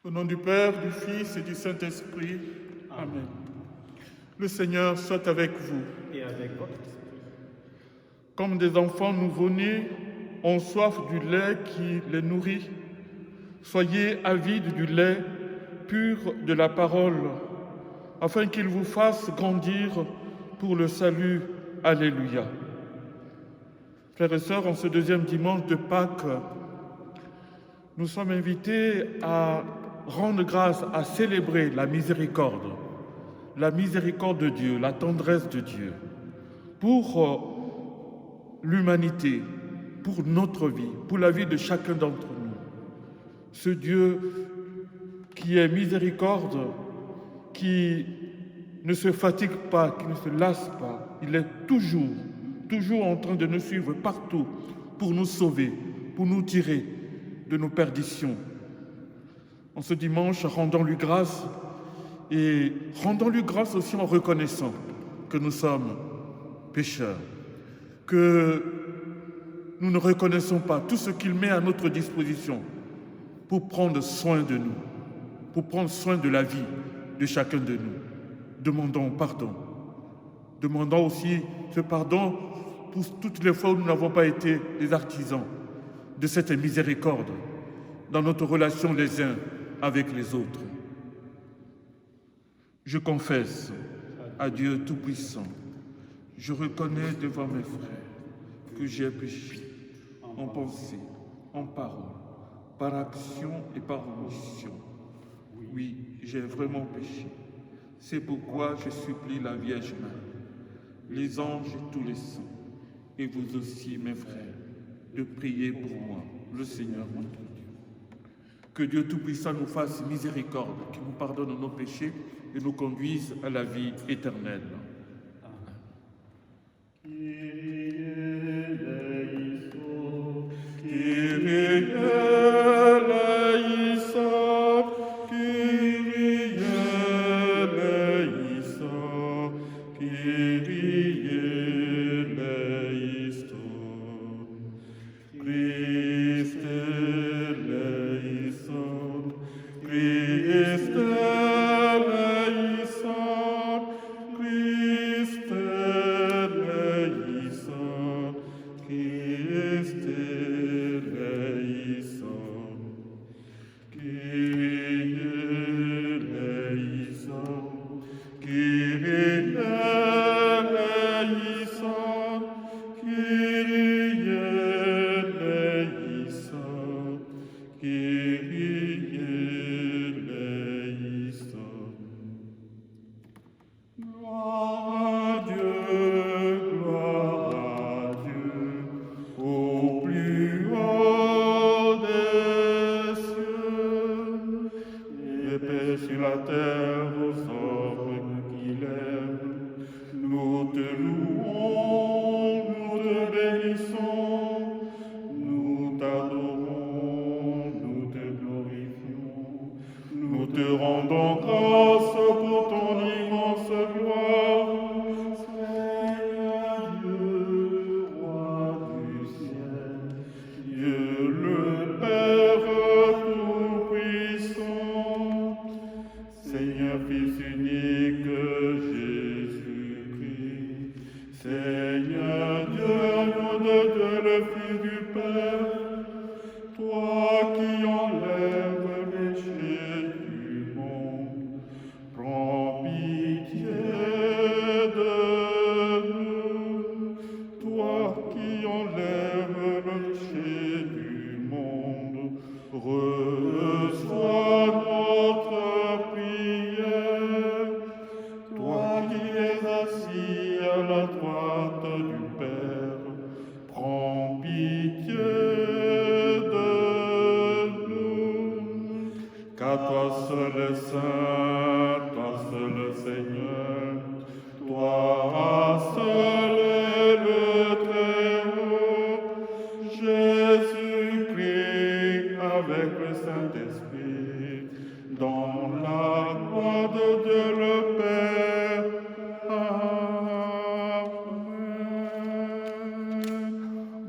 Au nom du Père, du Fils et du Saint-Esprit. Amen. Le Seigneur soit avec vous. Et avec votre esprit. Comme des enfants nouveau-nés ont soif du lait qui les nourrit, soyez avides du lait pur de la parole, afin qu'il vous fasse grandir pour le salut. Alléluia. Frères et sœurs, en ce deuxième dimanche de Pâques, nous sommes invités à rendre grâce, à célébrer la miséricorde de Dieu, la tendresse de Dieu, pour l'humanité, pour notre vie, pour la vie de chacun d'entre nous. Ce Dieu qui est miséricorde, qui ne se fatigue pas, qui ne se lasse pas, il est toujours en train de nous suivre partout pour nous sauver, pour nous tirer de nos perditions. En ce dimanche, rendons-lui grâce et rendons-lui grâce aussi en reconnaissant que nous sommes pécheurs, que nous ne reconnaissons pas tout ce qu'il met à notre disposition pour prendre soin de nous, pour prendre soin de la vie de chacun de nous. Demandons pardon. Demandons aussi ce pardon pour toutes les fois où nous n'avons pas été les artisans de cette miséricorde dans notre relation les uns avec les autres. Je confesse à Dieu Tout-Puissant, je reconnais devant mes frères que j'ai péché en pensée, en parole, par action et par omission. Oui, j'ai vraiment péché. C'est pourquoi je supplie la Vierge Marie, les anges et tous les saints, et vous aussi, mes frères, de prier pour moi, le Seigneur notre Dieu. Que Dieu Tout-Puissant nous fasse miséricorde, qu'il nous pardonne nos péchés et nous conduise à la vie éternelle.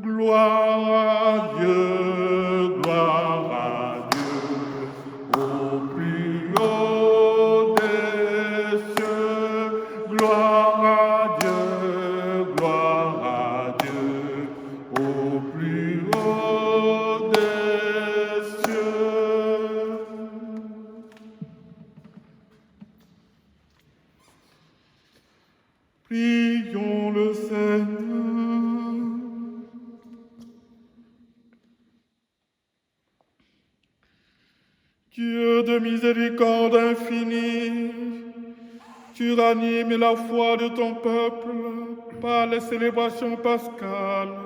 Gloire à Dieu, au Dieu de miséricorde infinie, tu ranimes la foi de ton peuple par les célébrations pascales.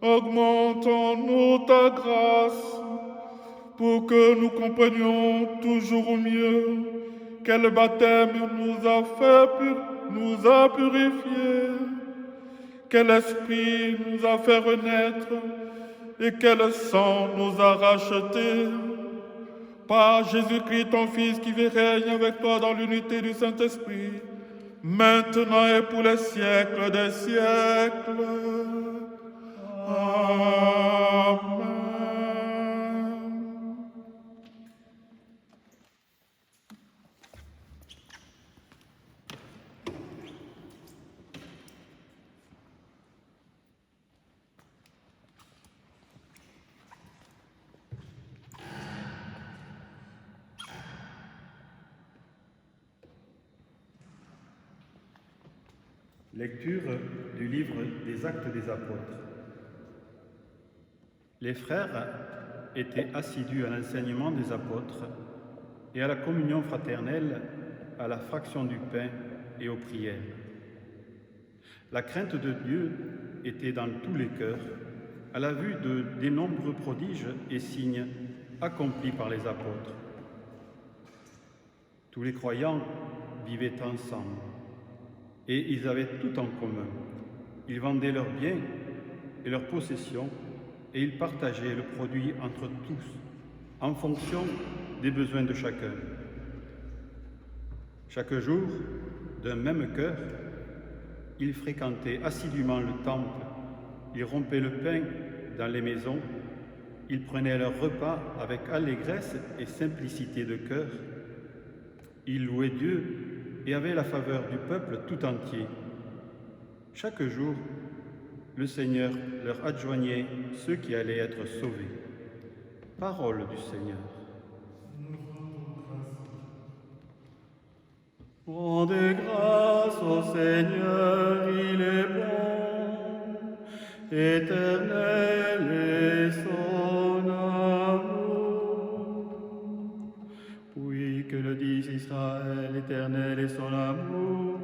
Augmente en nous ta grâce pour que nous comprenions toujours mieux quel baptême nous a purifiés, quel esprit nous a fait renaître et quel sang nous a rachetés. Par Jésus-Christ, ton Fils, qui vit et règne avec toi dans l'unité du Saint-Esprit, maintenant et pour les siècles des siècles. Amen. Lecture du livre des Actes des Apôtres. Les frères étaient assidus à l'enseignement des apôtres et à la communion fraternelle, à la fraction du pain et aux prières. La crainte de Dieu était dans tous les cœurs à la vue des nombreux prodiges et signes accomplis par les apôtres. Tous les croyants vivaient ensemble. Et ils avaient tout en commun. Ils vendaient leurs biens et leurs possessions et ils partageaient le produit entre tous, en fonction des besoins de chacun. Chaque jour, d'un même cœur, ils fréquentaient assidûment le temple, ils rompaient le pain dans les maisons, ils prenaient leur repas avec allégresse et simplicité de cœur. Ils louaient Dieu et avaient la faveur du peuple tout entier. Chaque jour, le Seigneur leur adjoignait ceux qui allaient être sauvés. Parole du Seigneur. Rendez grâce au Seigneur, il est bon, éternel est son amour. Oui, que le dise Israël, éternel est son amour.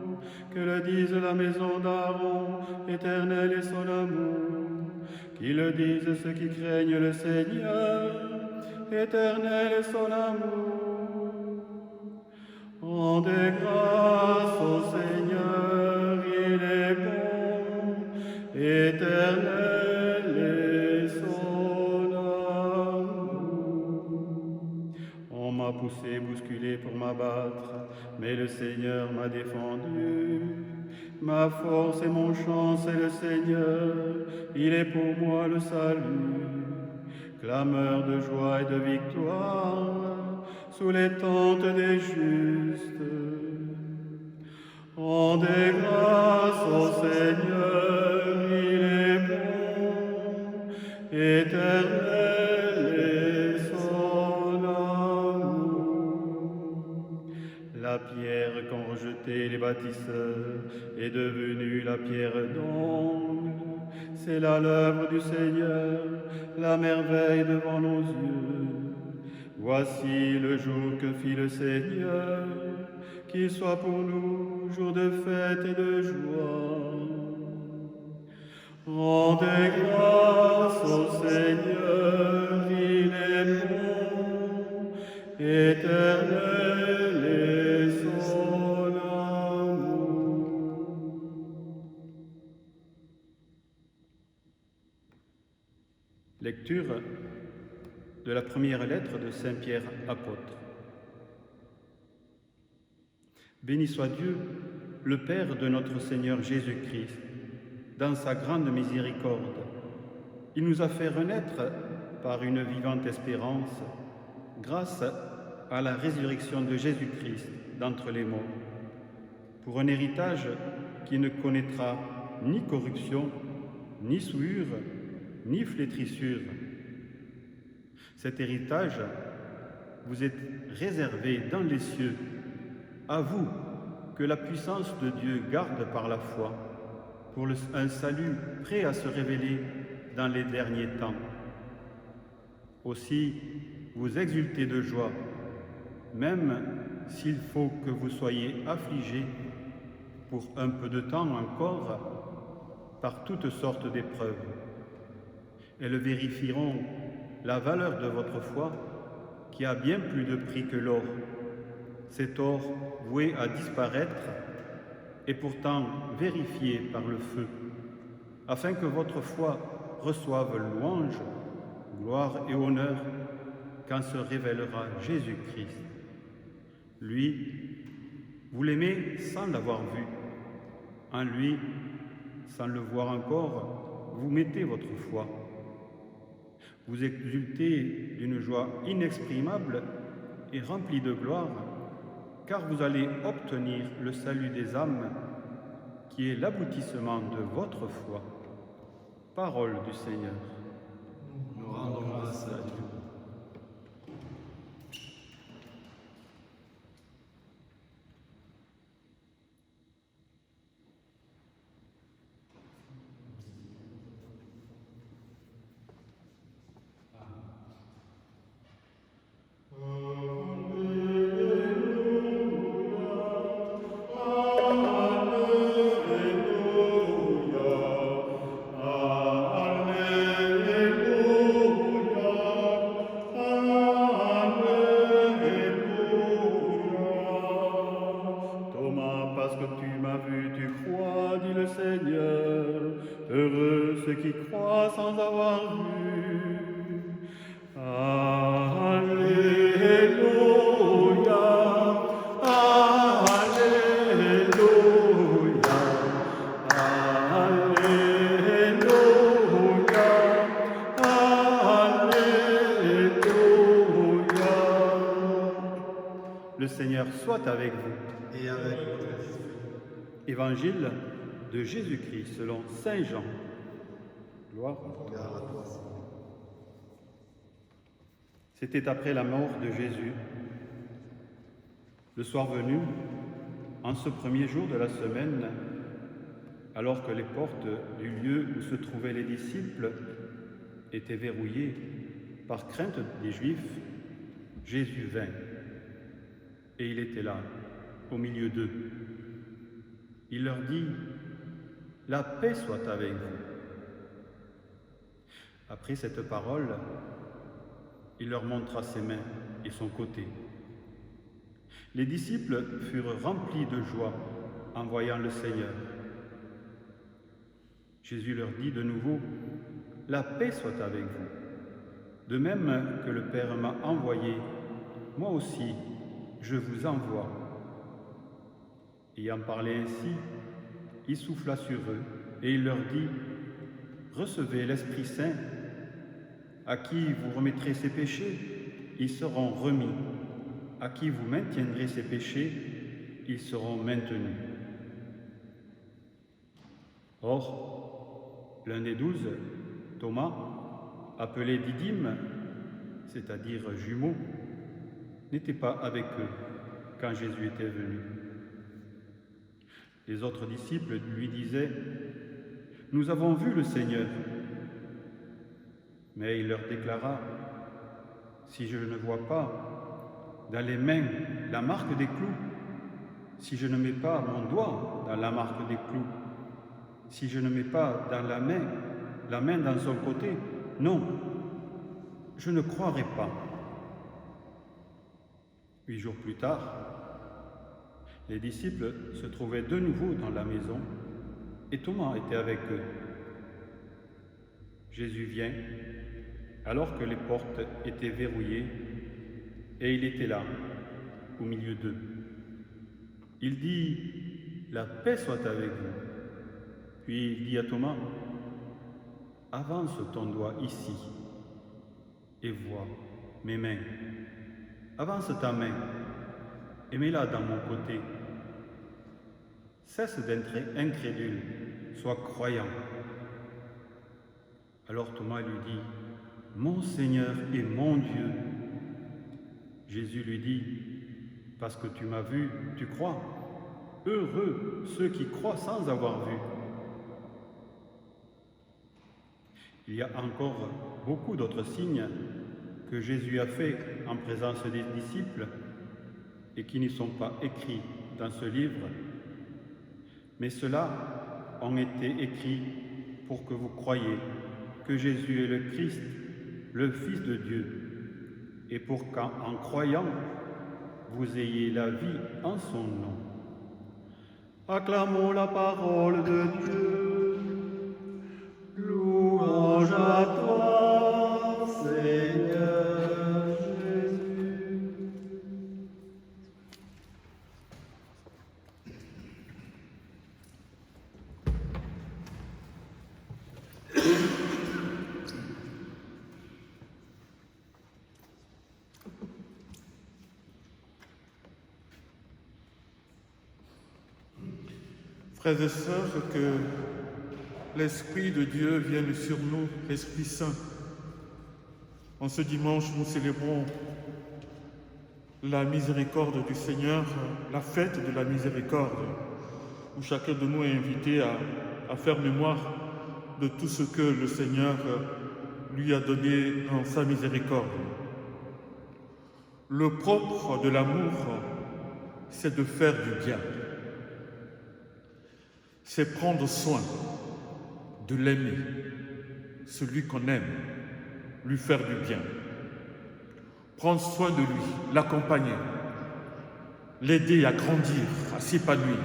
Que le dise la maison d'Aaron, éternel est son amour. Qu'ils le disent ceux qui craignent le Seigneur, éternel est son amour. Rendez grâce au Seigneur, il est bon, éternel est son amour. On m'a poussé, bousculé pour m'abattre, mais le Seigneur m'a défendu. Ma force et mon chant, c'est le Seigneur, il est pour moi le salut. Clameur de joie et de victoire, sous les tentes des justes. Rendez grâce au Seigneur, il est bon, éternel est son amour. La pierre qu'ont rejetée les bâtisseurs est devenue la pierre d'angle. C'est là l'œuvre du Seigneur, la merveille devant nos yeux. Voici le jour que fit le Seigneur, qu'il soit pour nous jour de fête et de joie. Rendez grâce au Seigneur, il est bon, éternel est son amour. Lecture de la première lettre de Saint Pierre apôtre. Béni soit Dieu, le Père de notre Seigneur Jésus-Christ, dans sa grande miséricorde. Il nous a fait renaître par une vivante espérance, grâce à la résurrection de Jésus-Christ d'entre les morts, pour un héritage qui ne connaîtra ni corruption, ni souillure, ni flétrissure. Cet héritage vous est réservé dans les cieux, à vous que la puissance de Dieu garde par la foi, pour un salut prêt à se révéler dans les derniers temps. Aussi, vous exultez de joie, même s'il faut que vous soyez affligés pour un peu de temps encore par toutes sortes d'épreuves. Elles vérifieront la valeur de votre foi qui a bien plus de prix que l'or. Cet or voué à disparaître est pourtant vérifié par le feu, afin que votre foi reçoive louange, gloire et honneur quand se révélera Jésus-Christ. Lui, vous l'aimez sans l'avoir vu. En lui, sans le voir encore, vous mettez votre foi. Vous exultez d'une joie inexprimable et remplie de gloire, car vous allez obtenir le salut des âmes, qui est l'aboutissement de votre foi. Parole du Seigneur. Nous rendons grâce à Dieu. Qui croient sans avoir vu. Alléluia, Alléluia, Alléluia, Alléluia. Le Seigneur soit avec vous. Et avec votre esprit. Évangile de Jésus-Christ selon Saint Jean. Gloire à toi, Seigneur. C'était après la mort de Jésus. Le soir venu, en ce premier jour de la semaine, alors que les portes du lieu où se trouvaient les disciples étaient verrouillées par crainte des Juifs, Jésus vint, et il était là, au milieu d'eux. Il leur dit : « La paix soit avec vous. » Après cette parole, il leur montra ses mains et son côté. Les disciples furent remplis de joie en voyant le Seigneur. Jésus leur dit de nouveau : « La paix soit avec vous. De même que le Père m'a envoyé, moi aussi je vous envoie. » Ayant parlé ainsi, il souffla sur eux et il leur dit : « Recevez l'Esprit Saint. À qui vous remettrez ses péchés, ils seront remis. À qui vous maintiendrez ses péchés, ils seront maintenus. » Or, l'un des 12, Thomas, appelé Didyme, c'est-à-dire jumeau, n'était pas avec eux quand Jésus était venu. Les autres disciples lui disaient : « Nous avons vu le Seigneur. » Mais il leur déclara : « Si je ne vois pas dans les mains la marque des clous, si je ne mets pas mon doigt dans la marque des clous, si je ne mets pas dans la main dans son côté, non, je ne croirai pas. » 8 jours plus tard, les disciples se trouvaient de nouveau dans la maison et Thomas était avec eux. Jésus vient, alors que les portes étaient verrouillées, et il était là, au milieu d'eux. Il dit : « La paix soit avec vous. » Puis il dit à Thomas : « Avance ton doigt ici et vois mes mains. Avance ta main et mets-la dans mon côté. Cesse d'être incrédule, sois croyant. » Alors Thomas lui dit : « Mon Seigneur et mon Dieu. » Jésus lui dit : « Parce que tu m'as vu, tu crois. Heureux ceux qui croient sans avoir vu. » Il y a encore beaucoup d'autres signes que Jésus a fait en présence des disciples et qui ne sont pas écrits dans ce livre, mais ceux-là ont été écrits pour que vous croyiez que Jésus est le Christ, le Fils de Dieu, et pour qu'en croyant, vous ayez la vie en son nom. Acclamons la parole de Dieu. Louange à toi, Seigneur Jésus. Frères et sœurs, que l'Esprit de Dieu vienne sur nous, l'Esprit Saint. En ce dimanche, nous célébrons la miséricorde du Seigneur, la fête de la miséricorde, où chacun de nous est invité à faire mémoire de tout ce que le Seigneur lui a donné dans sa miséricorde. Le propre de l'amour, c'est de faire du bien. C'est prendre soin de l'aimer, celui qu'on aime, lui faire du bien. Prendre soin de lui, l'accompagner, l'aider à grandir, à s'épanouir.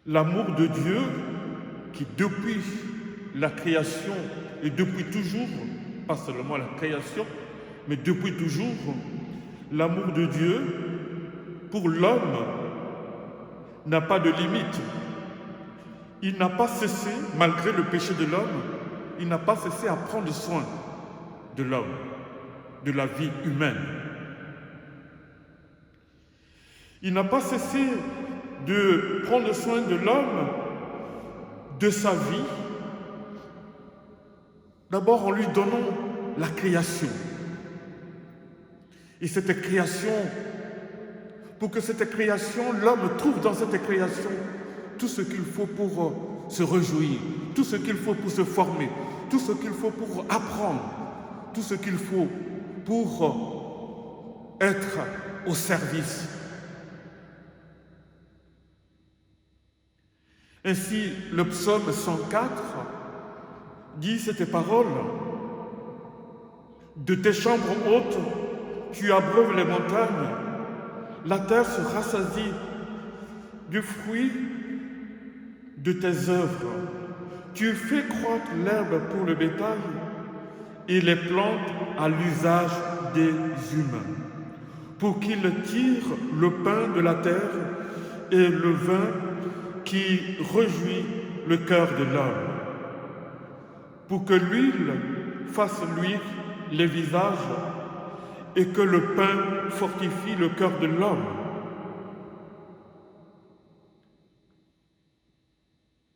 L'amour de Dieu qui, depuis la création et depuis toujours, pas seulement la création, mais depuis toujours, l'amour de Dieu pour l'homme n'a pas de limite. Il n'a pas cessé, malgré le péché de l'homme, il n'a pas cessé à prendre soin de l'homme, de la vie humaine. Il n'a pas cessé de prendre soin de l'homme, de sa vie, d'abord en lui donnant la création. Et cette création, pour que cette création, l'homme trouve dans cette création tout ce qu'il faut pour se réjouir, tout ce qu'il faut pour se former, tout ce qu'il faut pour apprendre, tout ce qu'il faut pour être au service. Ainsi, le psaume 104 dit cette parole: de tes chambres hautes, tu abreuves les montagnes, la terre se rassasie du fruit de tes œuvres. Tu fais croître l'herbe pour le bétail et les plantes à l'usage des humains, pour qu'ils tirent le pain de la terre et le vin qui réjouit le cœur de l'homme, pour que l'huile fasse luire les visages et que le pain fortifie le cœur de l'homme.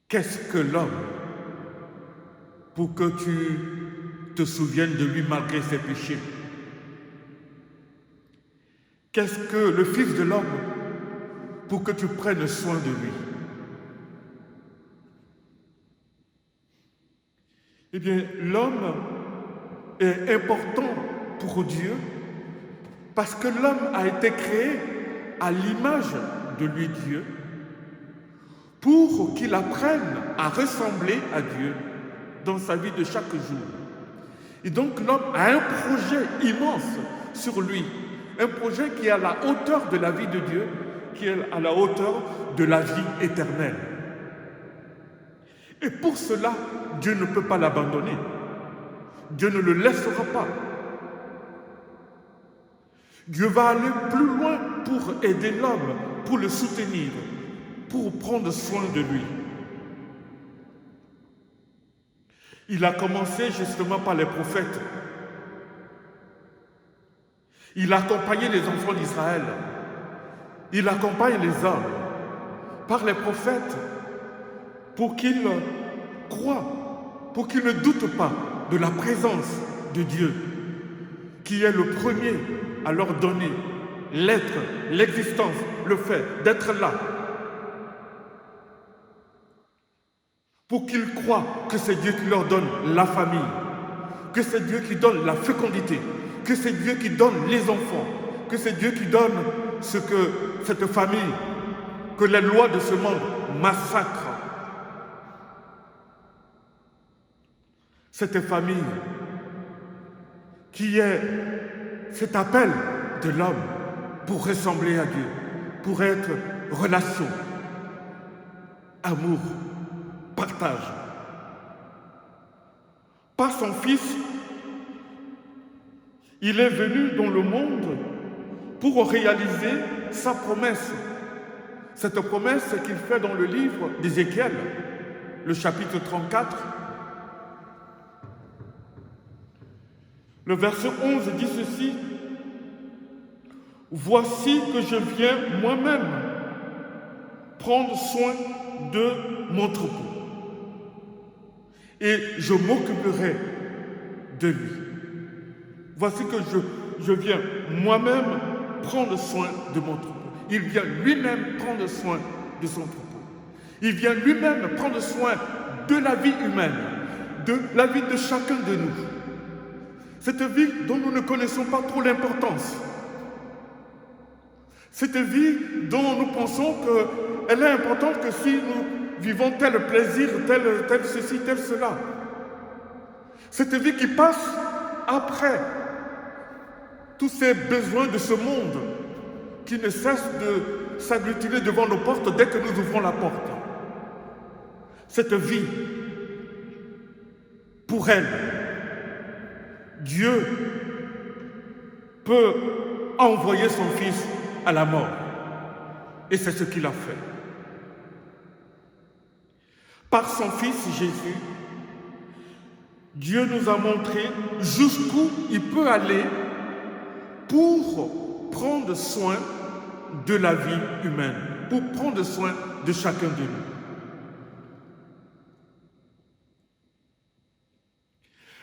Qu'est-ce que l'homme pour que tu te souviennes de lui malgré ses péchés? Qu'est-ce que le Fils de l'homme pour que tu prennes soin de lui? Eh bien, l'homme est important pour Dieu parce que l'homme a été créé à l'image de lui, Dieu, pour qu'il apprenne à ressembler à Dieu dans sa vie de chaque jour. Et donc l'homme a un projet immense sur lui, un projet qui est à la hauteur de la vie de Dieu, qui est à la hauteur de la vie éternelle. Et pour cela, Dieu ne peut pas l'abandonner. Dieu ne le laissera pas. Dieu va aller plus loin pour aider l'homme, pour le soutenir, pour prendre soin de lui. Il a commencé justement par les prophètes. Il a accompagné les enfants d'Israël. Il accompagne les hommes par les prophètes pour qu'ils croient, pour qu'ils ne doutent pas de la présence de Dieu, qui est le premier à leur donner l'être, l'existence, le fait d'être là. Pour qu'ils croient que c'est Dieu qui leur donne la famille, que c'est Dieu qui donne la fécondité, que c'est Dieu qui donne les enfants, que c'est Dieu qui donne ce que cette famille, que les lois de ce monde massacrent. Cette famille qui est cet appel de l'homme pour ressembler à Dieu, pour être relation, amour, partage. Par son Fils, il est venu dans le monde pour réaliser sa promesse. Cette promesse qu'il fait dans le livre d'Ézéchiel, le chapitre 34. Le verset 11 dit ceci: « Voici que je viens moi-même prendre soin de mon troupeau, et je m'occuperai de lui. » Voici que je viens moi-même prendre soin de mon troupeau. Il vient lui-même prendre soin de son troupeau. Il vient lui-même prendre soin de la vie humaine, de la vie de chacun de nous. Cette vie dont nous ne connaissons pas trop l'importance. Cette vie dont nous pensons qu'elle est importante que si nous vivons tel plaisir, tel ceci, tel cela. Cette vie qui passe après tous ces besoins de ce monde qui ne cessent de s'agglutiner devant nos portes dès que nous ouvrons la porte. Cette vie, pour elle, Dieu peut envoyer son Fils à la mort. Et c'est ce qu'il a fait. Par son Fils Jésus, Dieu nous a montré jusqu'où il peut aller pour prendre soin de la vie humaine, pour prendre soin de chacun de nous.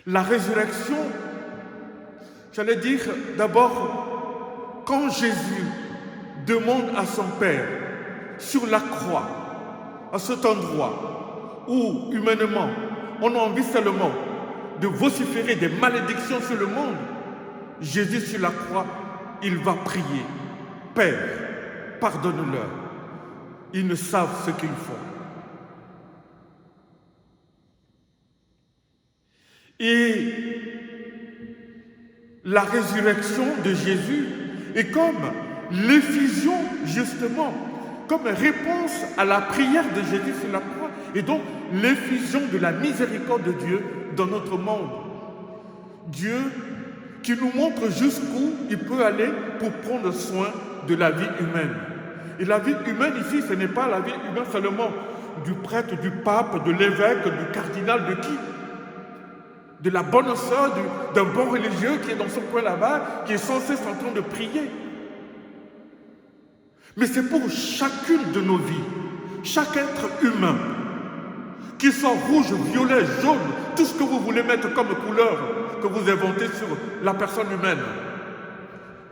La résurrection, j'allais dire d'abord, quand Jésus demande à son Père, sur la croix, à cet endroit où, humainement, on a envie seulement de vociférer des malédictions sur le monde, Jésus sur la croix, il va prier. Père, pardonne-leur. Ils ne savent ce qu'ils font. Et la résurrection de Jésus est comme l'effusion, justement, comme réponse à la prière de Jésus sur la croix, et donc l'effusion de la miséricorde de Dieu dans notre monde. Dieu qui nous montre jusqu'où il peut aller pour prendre soin de la vie humaine. Et la vie humaine ici, ce n'est pas la vie humaine seulement du prêtre, du pape, de l'évêque, du cardinal, de qui? De la bonne sœur, d'un bon religieux qui est dans son coin là-bas, qui est censé en train de prier. Mais c'est pour chacune de nos vies, chaque être humain, qu'il soit rouge, violet, jaune, tout ce que vous voulez mettre comme couleur que vous inventez sur la personne humaine.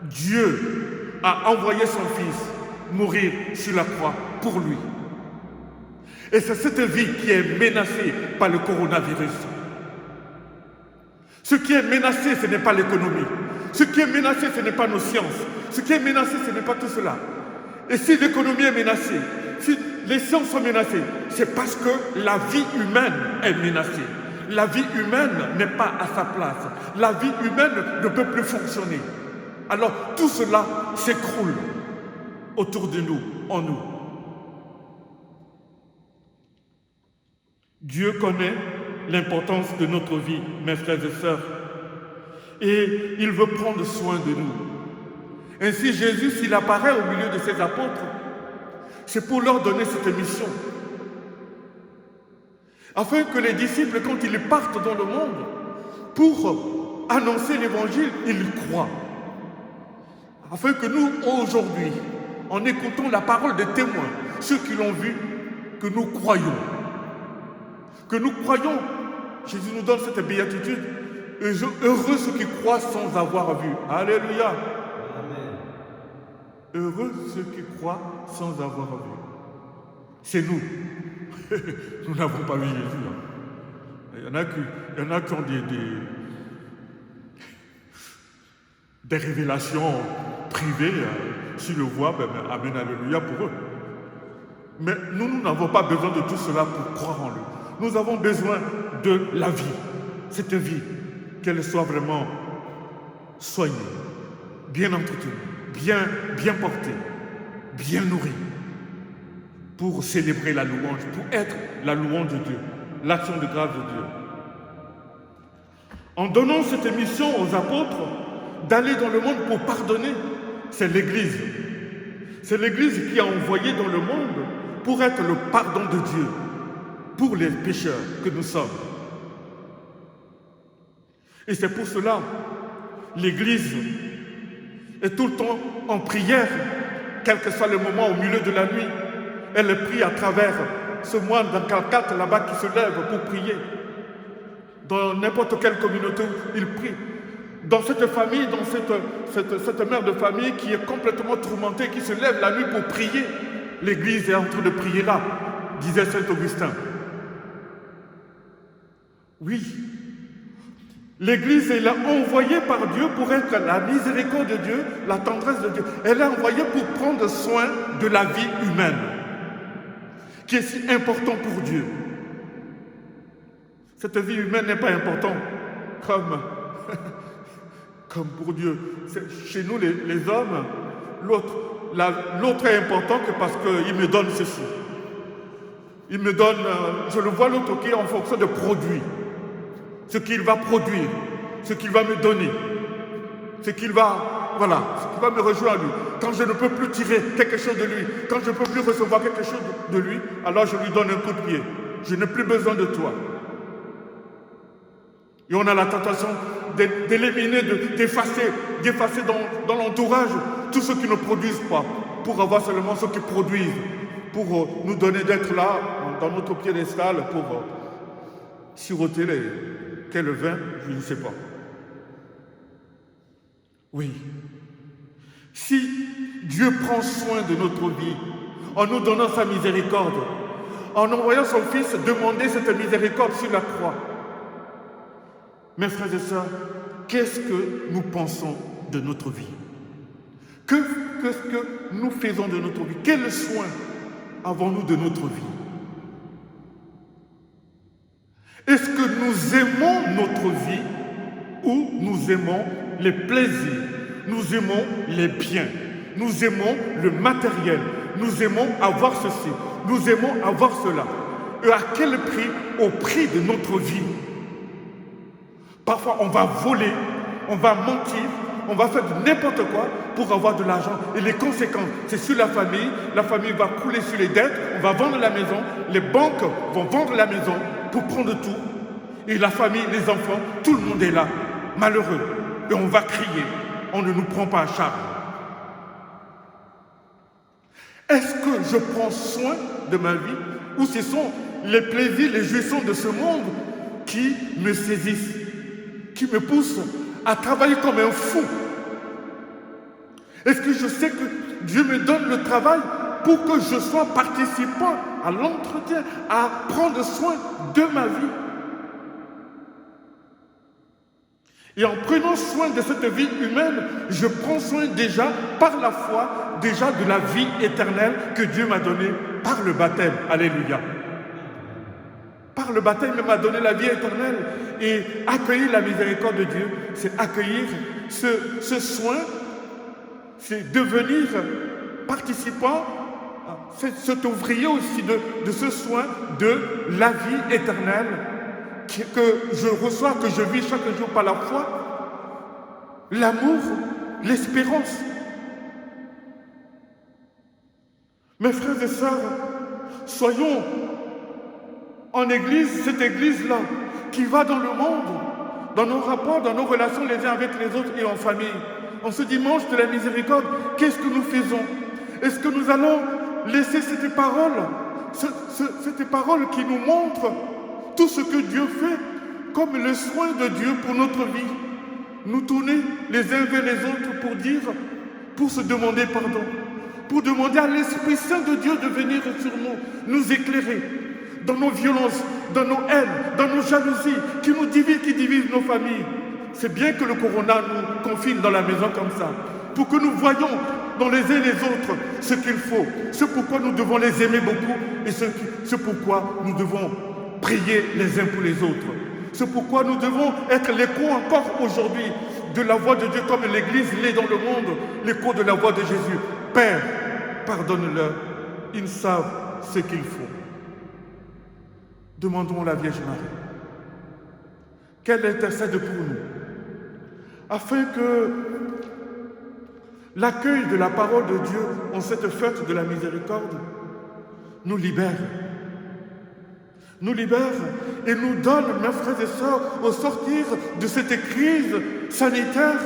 Dieu a envoyé son Fils mourir sur la croix pour lui. Et c'est cette vie qui est menacée par le coronavirus. Ce qui est menacé, ce n'est pas l'économie. Ce qui est menacé, ce n'est pas nos sciences. Ce qui est menacé, ce n'est pas tout cela. Et si l'économie est menacée, si les sciences sont menacées, c'est parce que la vie humaine est menacée. La vie humaine n'est pas à sa place. La vie humaine ne peut plus fonctionner. Alors tout cela s'écroule autour de nous, en nous. Dieu connaît l'importance de notre vie, mes frères et sœurs, et il veut prendre soin de nous. Ainsi, Jésus, s'il apparaît au milieu de ses apôtres, c'est pour leur donner cette mission. Afin que les disciples, quand ils partent dans le monde, pour annoncer l'évangile, ils croient. Afin que nous, aujourd'hui, en écoutant la parole des témoins, ceux qui l'ont vu, que nous croyons. Que nous croyons. Jésus nous donne cette béatitude. Heureux ceux qui croient sans avoir vu. Alléluia. Amen. Heureux ceux qui croient sans avoir vu. C'est nous. Nous n'avons pas vu Jésus. Il y en a qui ont des révélations privées, s'ils le voient, ben, amen, alléluia pour eux. Mais nous n'avons pas besoin de tout cela pour croire en lui. Nous avons besoin de la vie, cette vie, qu'elle soit vraiment soignée, bien entretenue, bien portée, bien nourrie, pour célébrer la louange, pour être la louange de Dieu, l'action de grâce de Dieu. En donnant cette mission aux apôtres d'aller dans le monde pour pardonner, c'est l'Église. C'est l'Église qui a envoyé dans le monde pour être le pardon de Dieu pour les pécheurs que nous sommes. Et c'est pour cela l'Église est tout le temps en prière, quel que soit le moment au milieu de la nuit. Elle prie à travers ce moine dans Calcate là-bas qui se lève pour prier. Dans n'importe quelle communauté, il prie. Dans cette famille, dans cette mère de famille qui est complètement tourmentée, qui se lève la nuit pour prier, l'Église est en train de prier là, disait saint Augustin. Oui, l'Église est envoyée par Dieu pour être la miséricorde de Dieu, la tendresse de Dieu. Elle est envoyée pour prendre soin de la vie humaine, qui est si important pour Dieu. Cette vie humaine n'est pas importante comme pour Dieu. Chez nous, les hommes, l'autre est important que parce qu'il me donne ceci. Il me donne, je le vois l'autre qui est en fonction de produits. Ce qu'il va produire, ce qu'il va me donner, ce qu'il va me rejoindre lui. Quand je ne peux plus tirer quelque chose de lui, quand je ne peux plus recevoir quelque chose de lui, alors je lui donne un coup de pied. Je n'ai plus besoin de toi. Et on a la tentation d'éliminer, d'effacer dans l'entourage tout ce qui ne produisent pas, pour avoir seulement ce qui produisent, pour nous donner d'être là, dans notre piédestal, pour siroter quel vin, je ne sais pas. Oui. Si Dieu prend soin de notre vie, en nous donnant sa miséricorde, en envoyant son Fils demander cette miséricorde sur la croix, mes frères et sœurs, qu'est-ce que nous pensons de notre vie? Qu'est-ce que nous faisons de notre vie? Quel soin avons-nous de notre vie? Est-ce que nous aimons notre vie ou nous aimons les plaisirs? Nous aimons les biens. Nous aimons le matériel. Nous aimons avoir ceci. Nous aimons avoir cela. Et à quel prix? Au prix de notre vie. Parfois, on va voler, on va mentir, on va faire n'importe quoi pour avoir de l'argent. Et les conséquences, c'est sur la famille va couler sur les dettes, on va vendre la maison, les banques vont vendre la maison pour prendre tout. Et la famille, les enfants, tout le monde est là, malheureux. Et on va crier, on ne nous prend pas à charge. Est-ce que je prends soin de ma vie ou ce sont les plaisirs, les jouissances de ce monde qui me saisissent, qui me poussent à travailler comme un fou? Est-ce que je sais que Dieu me donne le travail pour que je sois participant à l'entretien, à prendre soin de ma vie? Et en prenant soin de cette vie humaine, je prends soin déjà, par la foi, déjà de la vie éternelle que Dieu m'a donnée par le baptême. Alléluia. Par le baptême, il m'a donné la vie éternelle. Et accueillir la miséricorde de Dieu, c'est accueillir ce soin, c'est devenir participant, cet ouvrier aussi de ce soin de la vie éternelle que je reçois, que je vis chaque jour par la foi, l'amour, l'espérance. Mes frères et sœurs, soyons en Église, cette Église-là, qui va dans le monde, dans nos rapports, dans nos relations les uns avec les autres et en famille. En ce dimanche de la miséricorde, qu'est-ce que nous faisons? Est-ce que nous allons laisser cette parole qui nous montre tout ce que Dieu fait, comme le soin de Dieu pour notre vie, nous tourner les uns vers les autres pour se demander pardon, pour demander à l'Esprit Saint de Dieu de venir sur nous éclairer dans nos violences, dans nos haines, dans nos jalousies, qui nous divisent, qui divisent nos familles. c'est bien que le corona nous confine dans la maison comme ça, pour que nous voyions dans les uns et les autres ce qu'il faut, ce pourquoi nous devons les aimer beaucoup et ce pourquoi nous devons prier les uns pour les autres. C'est pourquoi nous devons être l'écho encore aujourd'hui de la voix de Dieu comme l'Église l'est dans le monde, l'écho de la voix de Jésus. Père, pardonne-leur, ils ne savent ce qu'il faut. Demandons à la Vierge Marie qu'elle intercède pour nous, afin que l'accueil de la parole de Dieu en cette fête de la miséricorde nous libère et nous donne, mes frères et sœurs, au sortir de cette crise sanitaire,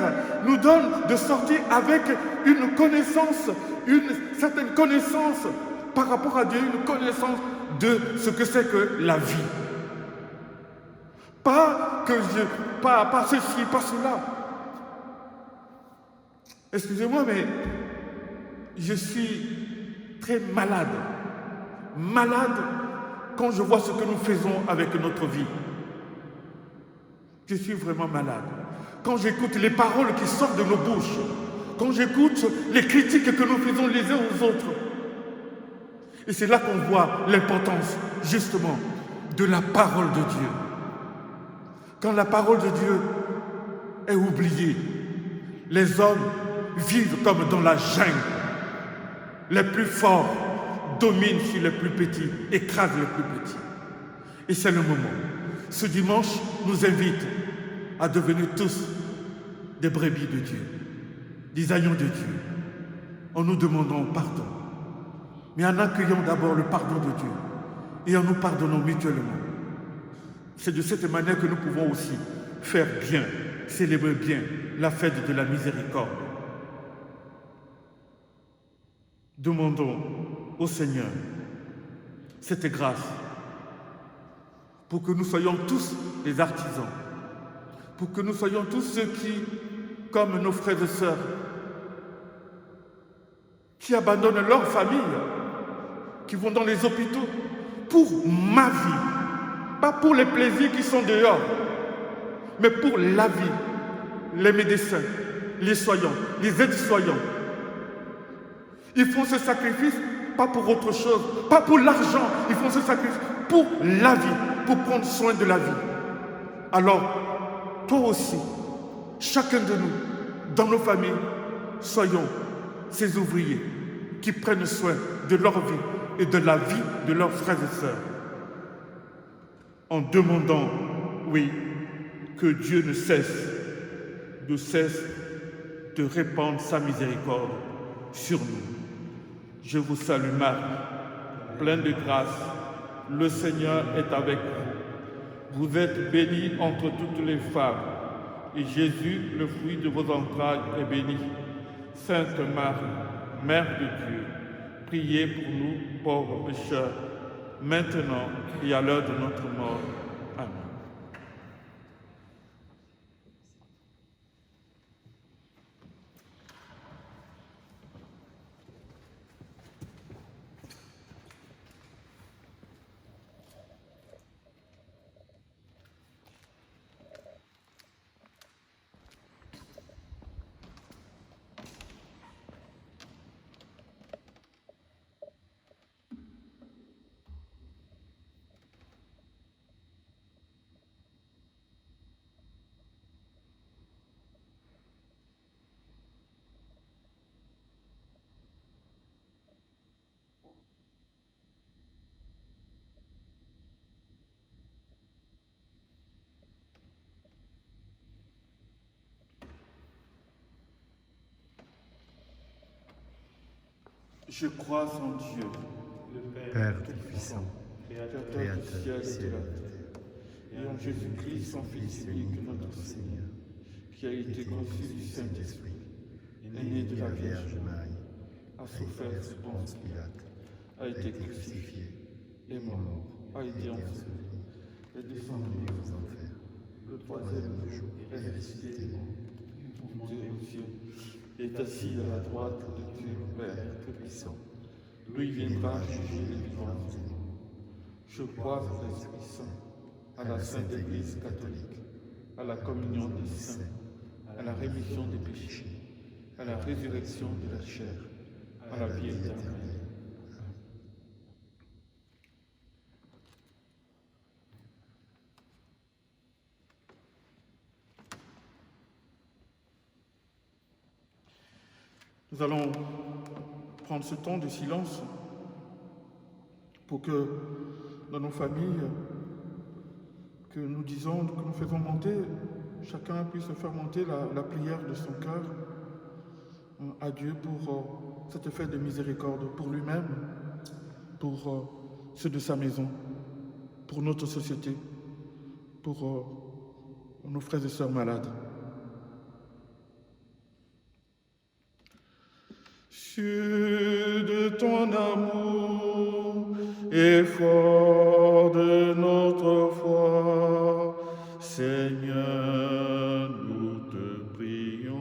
nous donne de sortir avec une connaissance, une certaine connaissance par rapport à Dieu, une connaissance de ce que c'est que la vie. Pas ceci, pas cela. Excusez-moi, mais je suis très malade quand je vois ce que nous faisons avec notre vie. Je suis vraiment malade. Quand j'écoute les paroles qui sortent de nos bouches, quand j'écoute les critiques que nous faisons les uns aux autres. Et c'est là qu'on voit l'importance, justement, de la parole de Dieu. Quand la parole de Dieu est oubliée, les hommes vivent comme dans la jungle. Les plus forts dominent sur les plus petits, écrasent les plus petits. Et c'est le moment. Ce dimanche nous invite à devenir tous des brebis de Dieu, des agneaux de Dieu, en nous demandant pardon, mais en accueillant d'abord le pardon de Dieu et en nous pardonnant mutuellement. C'est de cette manière que nous pouvons aussi faire bien, célébrer bien la fête de la miséricorde. Demandons au Seigneur cette grâce pour que nous soyons tous des artisans, pour que nous soyons tous ceux qui, comme nos frères et sœurs, qui abandonnent leur famille, qui vont dans les hôpitaux pour ma vie, pas pour les plaisirs qui sont dehors, mais pour la vie, les médecins, les soignants, les aides-soignants. Ils font ce sacrifice pas pour autre chose, pas pour l'argent, ils font ce sacrifice pour la vie, pour prendre soin de la vie. Alors, toi aussi, chacun de nous, dans nos familles, soyons ces ouvriers qui prennent soin de leur vie et de la vie de leurs frères et sœurs. En demandant, oui, que Dieu ne cesse de répandre sa miséricorde sur nous. Je vous salue Marie, pleine de grâce, le Seigneur est avec vous. Vous êtes bénie entre toutes les femmes, et Jésus, le fruit de vos entrailles, est béni. Sainte Marie, Mère de Dieu, priez pour nous, pauvres pécheurs, maintenant et à l'heure de notre mort. Amen. Je crois en Dieu, Le Père Tout-Puissant, Créateur du ciel et de la terre, et en Jésus-Christ, son Fils unique, notre Seigneur, qui a été conçu du Saint-Esprit, est né de la Vierge Marie, a souffert sous Ponce Pilate, a été crucifié, est mort, a été enseveli, est descendu aux enfers. Le troisième jour est ressuscité des morts, monté aux cieux, est assis à la droite de Dieu Père Tout-Puissant. Lui viendra juger les vivants et les morts. Je crois à l'Esprit Saint, à la Sainte Église catholique, à la communion des saints, la rémission des péchés, à la résurrection de la chair, à la vie éternelle. Nous allons prendre ce temps de silence pour que dans nos familles, que nous disons, que nous faisons monter, chacun puisse faire monter la prière de son cœur à Dieu pour cette fête de miséricorde, pour lui-même, pour ceux de sa maison, pour notre société, pour nos frères et sœurs malades. Sûr de ton amour et fort de notre foi, Seigneur, nous te prions.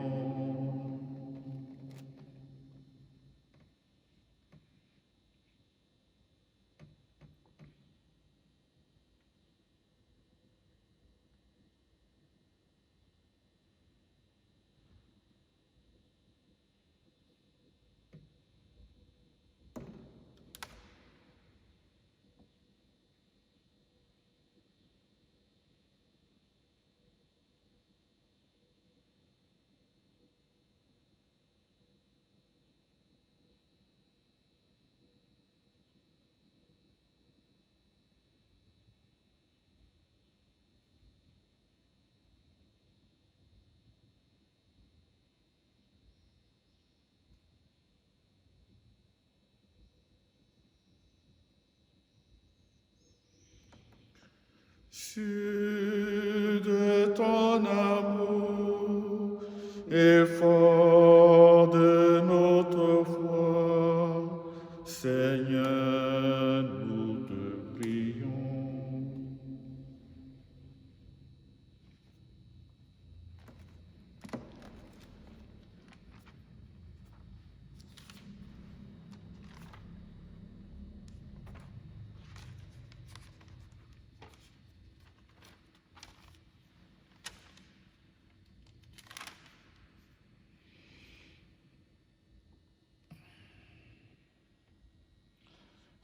Sûr de ton amour et fort de notre foi, Seigneur, nous te prions.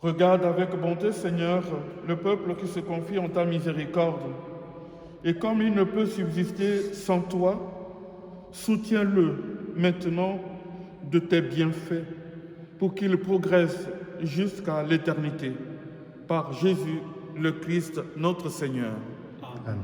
Regarde avec bonté, Seigneur, le peuple qui se confie en ta miséricorde. Et comme il ne peut subsister sans toi, soutiens-le maintenant de tes bienfaits pour qu'il progresse jusqu'à l'éternité. Par Jésus le Christ, notre Seigneur. Amen.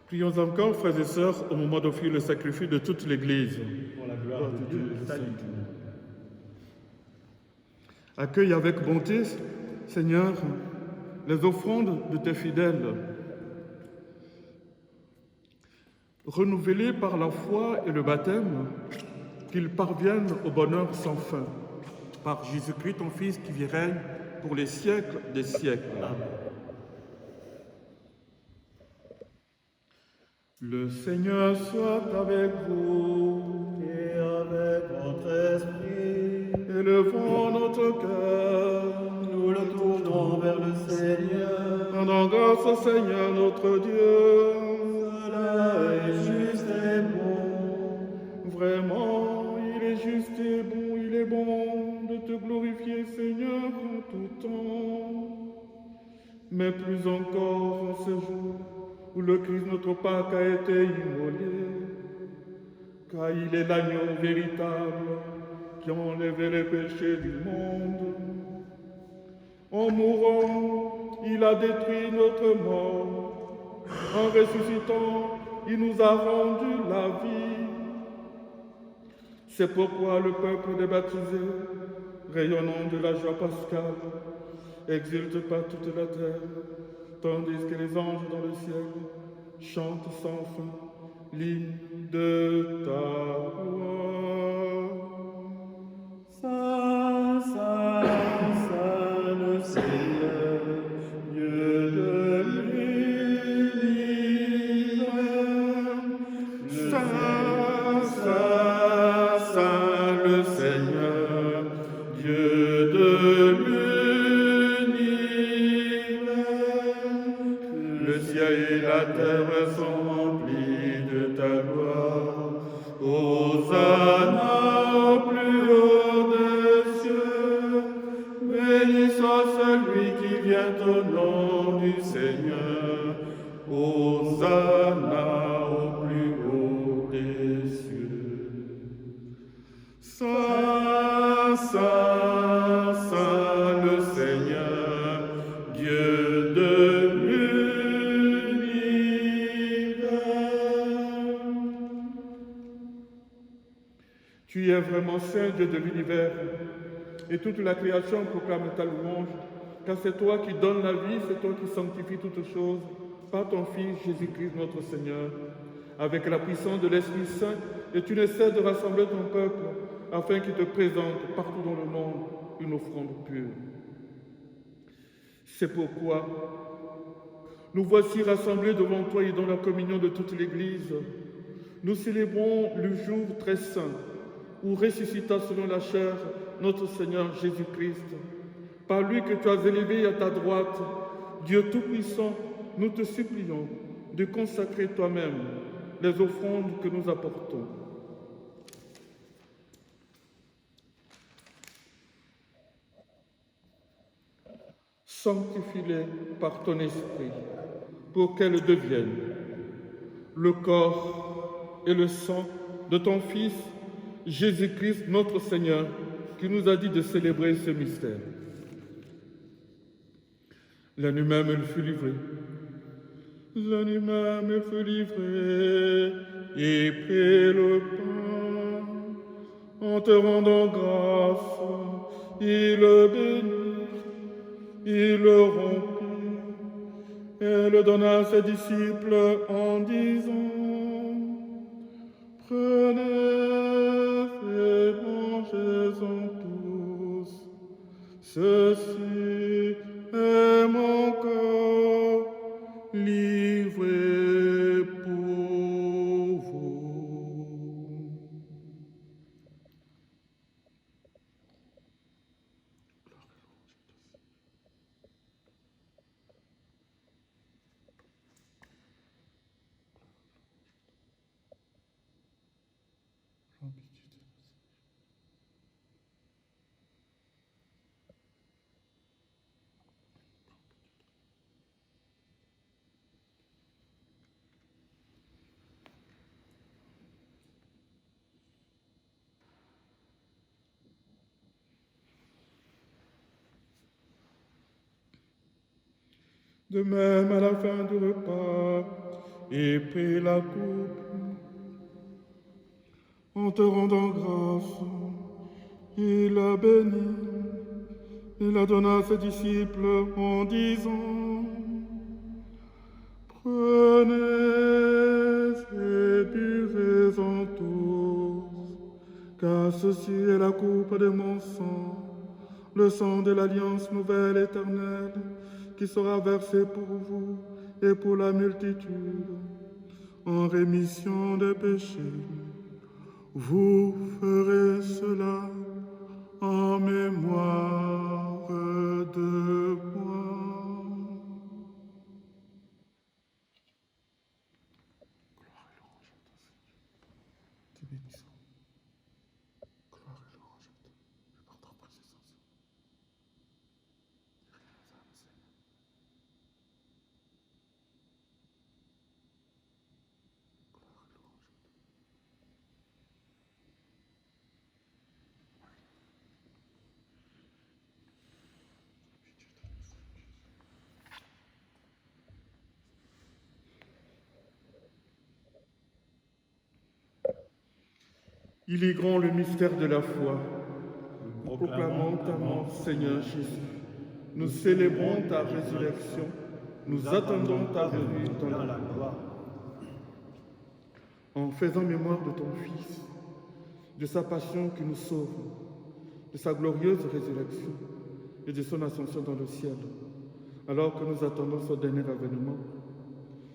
Prions encore, frères et sœurs, au moment d'offrir le sacrifice de toute l'Église. Pour la gloire de Dieu, salut. Accueille avec bonté, Seigneur, les offrandes de tes fidèles. Renouvelés par la foi et le baptême, qu'ils parviennent au bonheur sans fin. Par Jésus-Christ, ton Fils, qui vit règne pour les siècles des siècles. Amen. Le Seigneur soit avec vous Et avec votre esprit, élevons notre cœur. nous le tournons vers le Seigneur. Rendons grâce au Seigneur notre Dieu. Cela est juste et bon. Vraiment, il est juste et bon, il est bon de te glorifier, Seigneur, en tout temps. Mais plus encore en ce jour où le Christ, notre Pâque, a été immolé, car il est l'agneau véritable qui a enlevé les péchés du monde. En mourant, il a détruit notre mort. En ressuscitant, il nous a rendu la vie. C'est pourquoi le peuple des baptisés, rayonnant de la joie pascale, exulte par toute la terre, tandis que les anges dans le ciel chantent sans fin l'hymne de ta gloire. Saint, Saint, Saint le Seigneur, Dieu de l'univers. Saint, Saint, Saint le Seigneur, Dieu de l'univers. Le ciel et la terre sont remplis de ta gloire. Hosanna au plus haut des cieux. Béni soit celui qui vient au nom du Seigneur. Hosanna au plus haut des cieux. Saint, Saint, Saint le Seigneur, Dieu de l'univers. Tu es vraiment saint, Dieu de l'univers, et toute la création proclame ta louange, car c'est toi qui donnes la vie, c'est toi qui sanctifies toutes choses, par ton Fils Jésus-Christ notre Seigneur, avec la puissance de l'Esprit Saint, et tu ne cesses de rassembler ton peuple, afin qu'il te présente partout dans le monde une offrande pure. C'est pourquoi nous voici rassemblés devant toi et dans la communion de toute l'Église. Nous célébrons le jour très saint où ressuscita selon la chair notre Seigneur Jésus-Christ. Par lui que tu as élevé à ta droite, Dieu Tout-Puissant, nous te supplions de consacrer toi-même les offrandes que nous apportons. Sanctifie-les par ton esprit, pour qu'elles deviennent le corps et le sang de ton Fils, Jésus-Christ, notre Seigneur, qui nous a dit de célébrer ce mystère. La nuit même, il fut livré. La nuit même, il fut livré, et prit le pain. En te rendant grâce, il le bénit, il le rompit, et le donna à ses disciples en disant: Prenez et mangez-en tous, ceci est mon corps livré pour vous. De même, à la fin du repas, et prit la coupe. En te rendant grâce, il la bénit et la donna à ses disciples en disant: Prenez et buvez-en tous, car ceci est la coupe de mon sang, le sang de l'alliance nouvelle éternelle, qui sera versé pour vous et pour la multitude, en rémission des péchés. Vous ferez cela en mémoire de moi. Gloire et louange à toi, Seigneur. Te bénissons. Gloire et louange à toi. Je porte ta présence. Il est grand le mystère de la foi. Nous proclamons ta mort, Seigneur Jésus. Nous célébrons ta résurrection. Nous attendons ta venue dans la gloire. En faisant mémoire de ton Fils, de sa passion qui nous sauve, de sa glorieuse résurrection et de son ascension dans le ciel, alors que nous attendons son dernier avènement,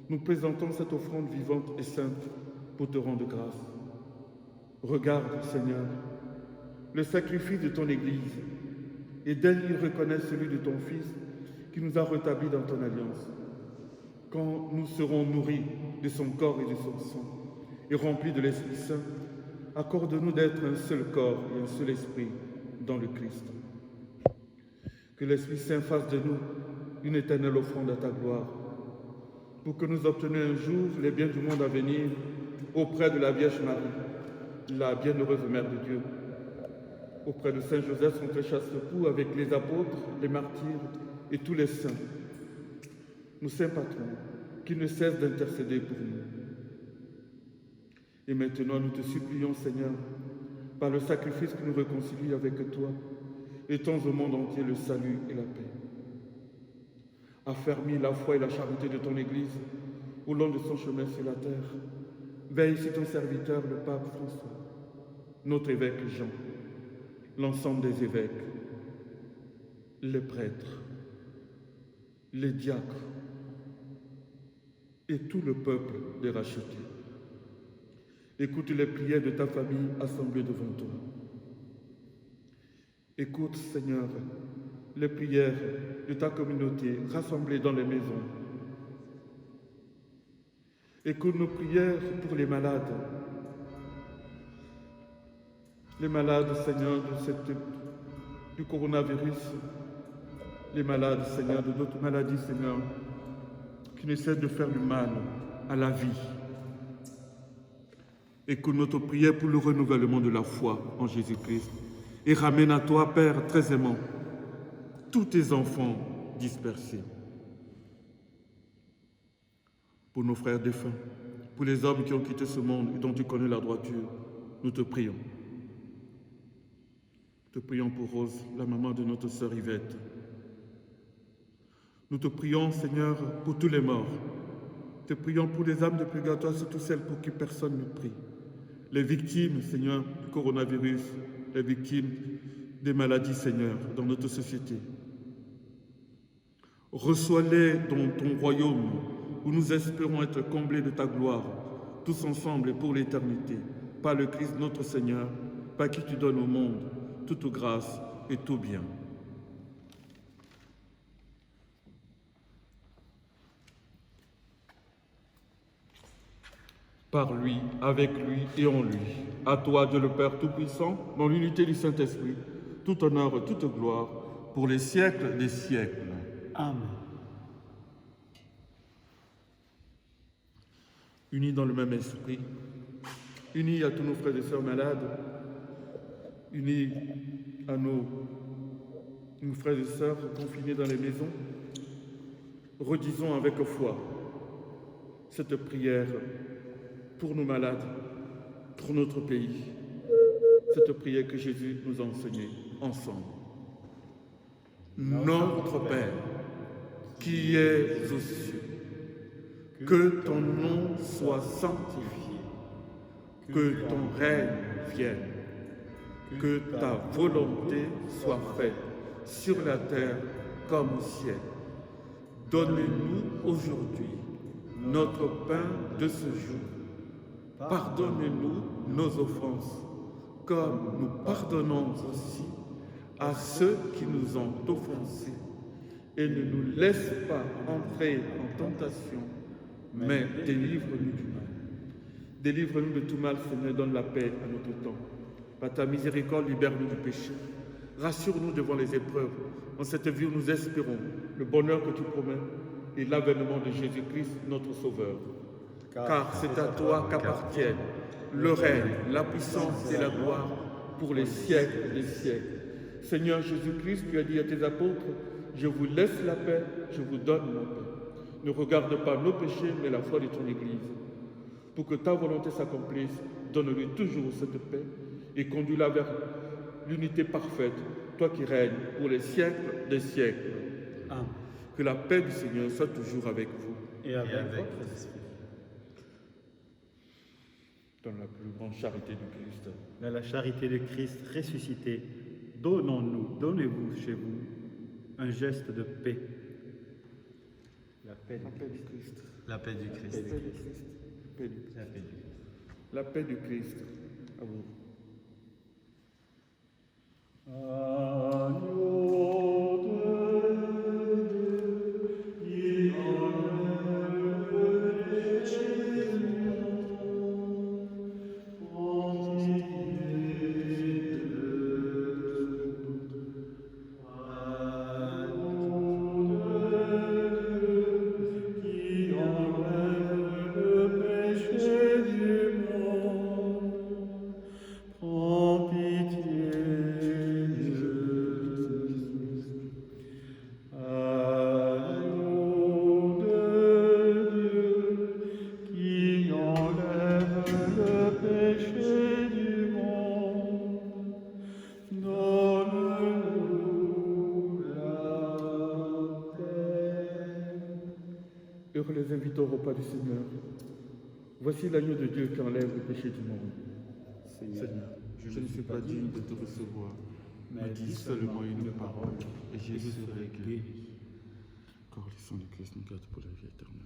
nous présentons cette offrande vivante et sainte pour te rendre grâce. Regarde, Seigneur, le sacrifice de ton Église et daigne reconnaître celui de ton Fils qui nous a rétablis dans ton alliance. Quand nous serons nourris de son corps et de son sang et remplis de l'Esprit Saint, accorde-nous d'être un seul corps et un seul esprit dans le Christ. Que l'Esprit Saint fasse de nous une éternelle offrande à ta gloire, pour que nous obtenions un jour les biens du monde à venir auprès de la Vierge Marie, la bienheureuse Mère de Dieu, auprès de Saint Joseph, son très chaste époux, avec les apôtres, les martyrs et tous les saints, nos saints patrons, qui ne cessent d'intercéder pour nous. Et maintenant, nous te supplions, Seigneur, par le sacrifice qui nous réconcilie avec toi, étends au monde entier le salut et la paix. Affermis la foi et la charité de ton Église au long de son chemin sur la terre. Veille sur ton serviteur, le pape François, notre évêque Jean, l'ensemble des évêques, les prêtres, les diacres et tout le peuple des rachetés. Écoute les prières de ta famille assemblée devant toi. Écoute, Seigneur, les prières de ta communauté rassemblée dans les maisons. Écoute nos prières pour les malades. Les malades, Seigneur, du coronavirus. Les malades, Seigneur, de d'autres maladies, Seigneur, qui ne cessent de faire du mal à la vie. Écoute notre prière pour le renouvellement de la foi en Jésus-Christ. Et ramène à toi, Père très aimant, tous tes enfants dispersés. Pour nos frères défunts, pour les hommes qui ont quitté ce monde et dont tu connais la droiture, nous te prions. Nous te prions pour Rose, la maman de notre sœur Yvette. Nous te prions, Seigneur, pour tous les morts. Nous te prions pour les âmes de purgatoire, surtout celles pour qui personne ne prie. Les victimes, Seigneur, du coronavirus, les victimes des maladies, Seigneur, dans notre société. Reçois-les dans ton royaume, où nous espérons être comblés de ta gloire, tous ensemble et pour l'éternité, par le Christ notre Seigneur, par qui tu donnes au monde toute grâce et tout bien. Par lui, avec lui et en lui, à toi, Dieu le Père Tout-Puissant, dans l'unité du Saint-Esprit, tout honneur et toute gloire, pour les siècles des siècles. Amen. Unis dans le même esprit, unis à tous nos frères et sœurs malades, unis à nos frères et sœurs confinés dans les maisons, redisons avec foi: cette prière pour nos malades, pour notre pays, cette prière que Jésus nous a enseignée ensemble. Notre Père, qui es aux cieux, que ton nom soit sanctifié, que ton règne vienne, que ta volonté soit faite sur la terre comme au ciel. Donne-nous aujourd'hui notre pain de ce jour. Pardonne-nous nos offenses, comme nous pardonnons aussi à ceux qui nous ont offensés. Et ne nous laisse pas entrer en tentation, mais délivre-nous du mal. Délivre-nous de tout mal, Seigneur, donne la paix à notre temps. Par ta miséricorde, libère-nous du péché. Rassure-nous devant les épreuves. En cette vie où nous espérons le bonheur que tu promets et l'avènement de Jésus-Christ, notre Sauveur. Car c'est à toi qu'appartiennent le règne, la puissance et la gloire pour les siècles des siècles. Seigneur Jésus-Christ, tu as dit à tes apôtres, je vous laisse la paix, je vous donne ma paix. Ne regarde pas nos péchés, mais la foi de ton Église. Pour que ta volonté s'accomplisse, donne-lui toujours cette paix et conduis-la vers l'unité parfaite, toi qui règnes pour les siècles des siècles. Amen. Que la paix du Seigneur soit toujours avec vous. Et avec votre esprit. Dans la plus grande charité du Christ. Dans la charité de Christ ressuscité, donnez-vous chez vous un geste de paix. La paix du Christ. La paix du Christ. La paix du Christ. La paix du Christ. La paix du Christ. À vous. Heureux les invités au repas du Seigneur. Voici l'agneau de Dieu qui enlève le péché du monde. Seigneur, je ne suis pas digne de te recevoir, mais dis seulement une parole et je serai guéri. Corps et sang du Christ nous garde pour la vie éternelle.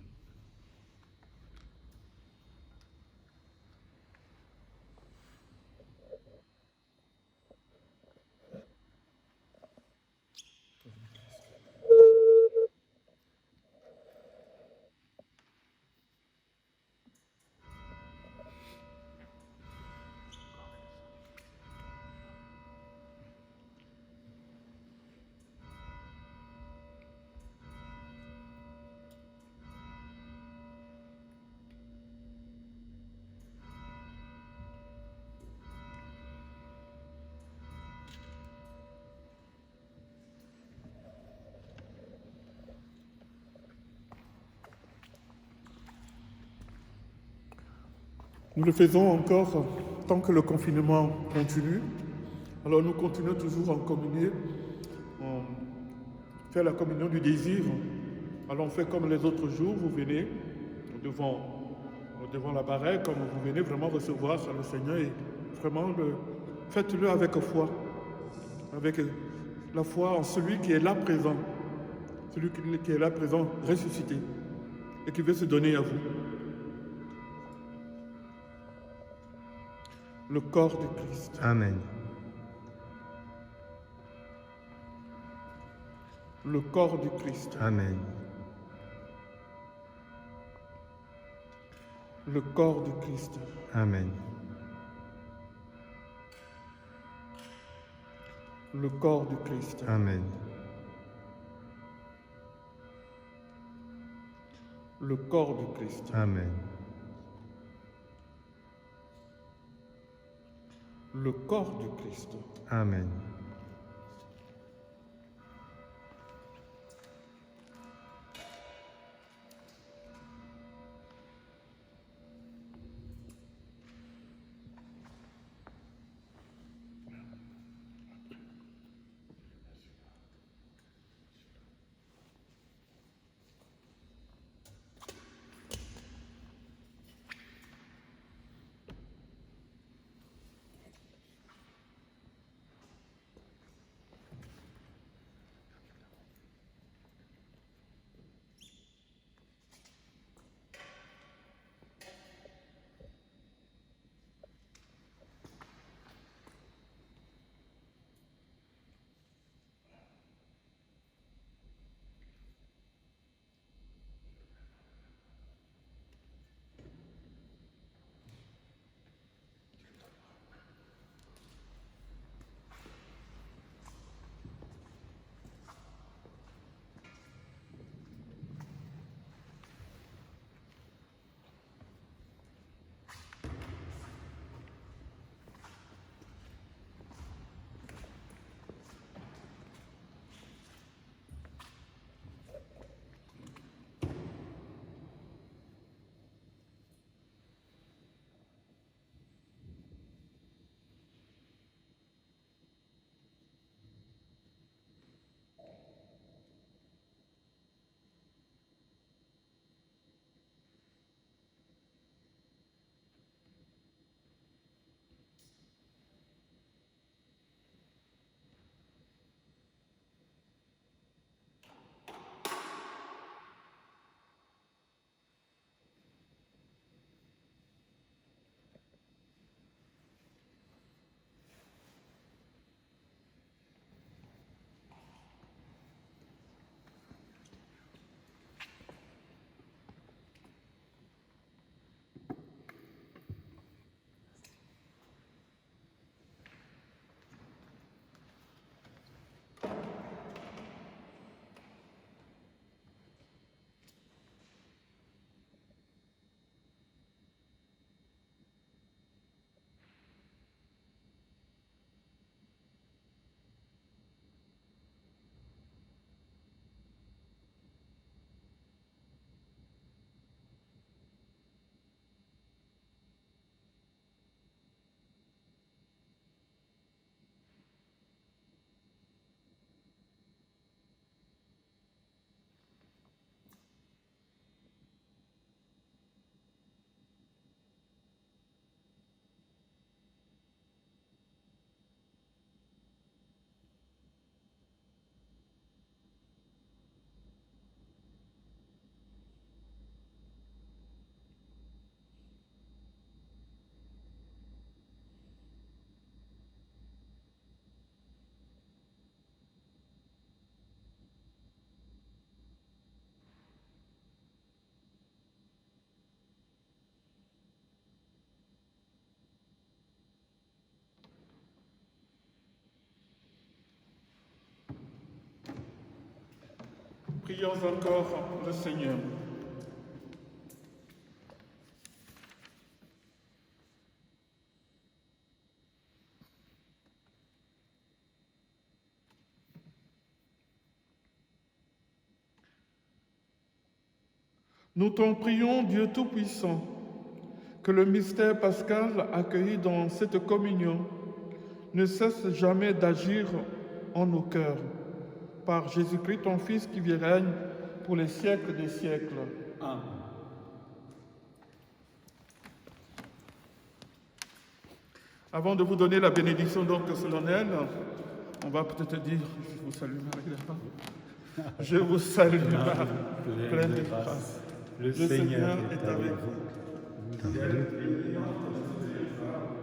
Nous le faisons encore tant que le confinement continue. Alors nous continuons toujours à communier, à faire la communion du désir. Alors on fait comme les autres jours, vous venez devant la barrière, comme vous venez vraiment recevoir le Seigneur et vraiment faites-le avec foi, avec la foi en celui qui est là présent, celui qui est là présent, ressuscité et qui veut se donner à vous. Le corps du Christ. Amen. Le corps du Christ. Amen. Le corps du Christ. Amen. Le corps du Christ. Amen. Le corps du Christ. Amen. Le corps du Christ. Amen. Prions encore le Seigneur. Nous t'en prions, Dieu Tout-Puissant, que le mystère pascal accueilli dans cette communion ne cesse jamais d'agir en nos cœurs. Par Jésus-Christ, ton Fils, qui vit et règne pour les siècles des siècles. Amen. Avant de vous donner la bénédiction donc solennelle, on va peut-être dire, je vous salue Marie, je vous salue Marie, pleine de grâce. Le Seigneur est avec vous. Vous êtes bénie entre toutes les femmes,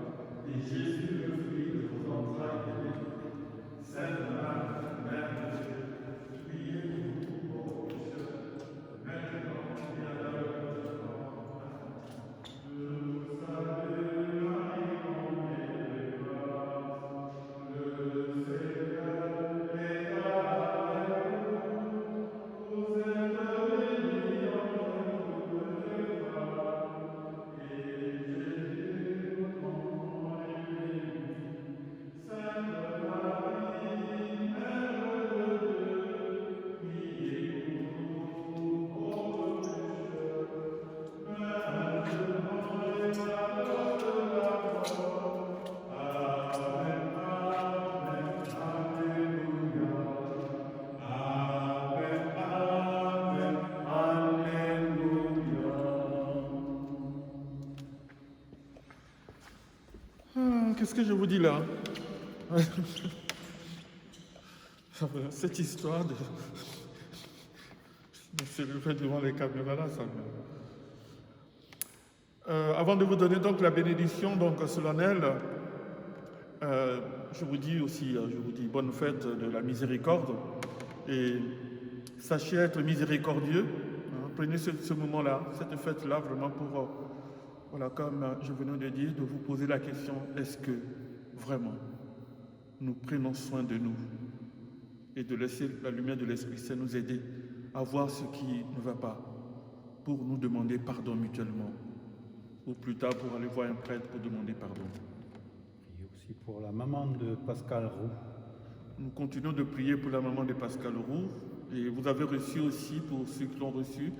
et Jésus, le fruit de vos entrailles, est béni. Sainte Marie, Mère de Dieu, priez pour nous pauvres pécheurs, maintenant et à l'heure de notre mort. Je vous salue Marie, comblée de grâce. Le Seigneur est avec vous. Vous êtes bénie entre toutes les femmes, et Jésus, votre enfant, est béni. Sainte Marie, Mère de Dieu, priez pour nous pauvres pécheurs, maintenant et à l'heure de la mort. Amen, amen, alléluia. Amen, amen, alléluia. Qu'est-ce que je vous dis là? Cette histoire de s'élever devant les caméras là, ça me... avant de vous donner donc la bénédiction donc solennelle, je vous dis bonne fête de la miséricorde et sachez être miséricordieux. Prenez ce moment-là, cette fête-là vraiment pour, voilà, comme je venais de dire, de vous poser la question, est-ce que vraiment nous prenons soin de nous et de laisser la lumière de l'Esprit Saint nous aider à voir ce qui ne va pas pour nous demander pardon mutuellement ou plus tard pour aller voir un prêtre pour demander pardon. Et aussi pour la maman de Pascal Roux. Nous continuons de prier pour la maman de Pascal Roux et vous avez reçu aussi, pour ceux qui l'ont reçu,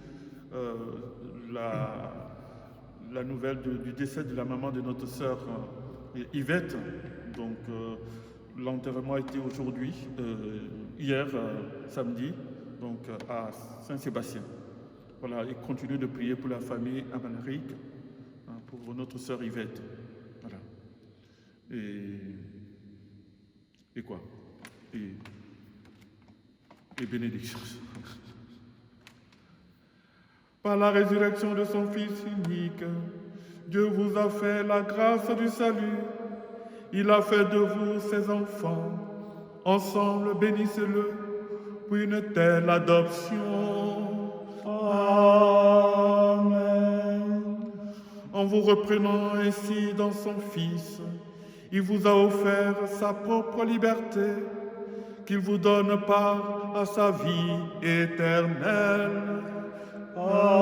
la nouvelle du décès de la maman de notre sœur Yvette. Donc l'enterrement a été aujourd'hui, hier samedi, donc à Saint-Sébastien. Voilà, et continuez de prier pour la famille Amalric, pour notre sœur Yvette. Voilà. Et quoi? Et bénédiction. Par la résurrection de son Fils unique, Dieu vous a fait la grâce du salut. Il a fait de vous ses enfants. Ensemble, bénissez-le pour une telle adoption. Amen. En vous reprenant ainsi dans son Fils, il vous a offert sa propre liberté, qu'il vous donne part à sa vie éternelle. Amen.